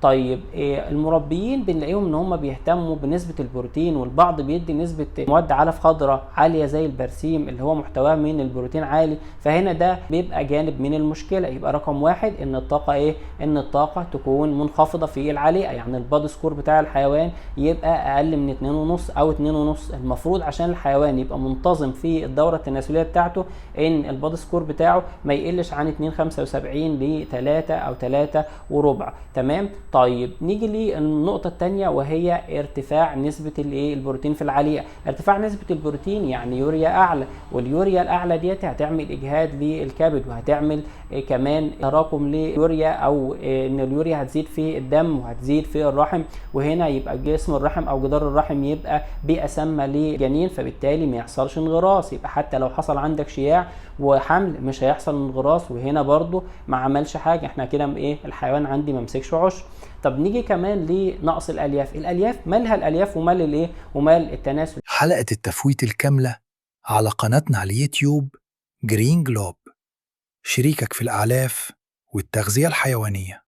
طيب المربيين بنلاقيهم ان هم بيهتموا بنسبة البروتين، والبعض بيدي نسبة مواد علف خضراء عالية زي البرسيم اللي هو محتواه من البروتين عالي، فهنا ده بيبقى جانب من المشكلة. يبقى رقم واحد ان الطاقة ان الطاقة تكون منخفضة في العليقة، يعني البادي سكور بتاع الحيوان يبقى اقل من 2.5 او 2.5. المفروض عشان الحيوان يبقى منتظم في الدورة التناسلية بتاعته ان البادي سكور بتاعه ما يقلش عن 2.75 ل 3 او 3 وربع. تمام. طيب نيجي للنقطة الثانية وهي ارتفاع نسبة البروتين في العليقة. ارتفاع نسبة البروتين يعني يوريا أعلى، واليوريا الأعلى ديت هتعمل إجهاد للكبد، وهتعمل كمان تراكم ليوريا، أو إن اليوريا هتزيد في الدم وهتزيد في الرحم، وهنا يبقى جسم الرحم أو جدار الرحم يبقى بيئة سامة للجنين، فبالتالي ما يحصلش انغراس. يبقى حتى لو حصل عندك شياع وحمل مش هيحصل انغراس، وهنا برضو ما عملش حاجة، احنا كده الحيوان عندي ما مسكش عشر. طب نيجي كمان لنقص الالياف. الالياف مالها الالياف ومال ومال التناسل. حلقة التفويت الكاملة على قناتنا على اليوتيوب جرين جلوب، شريكك في الأعلاف والتغذية الحيوانية.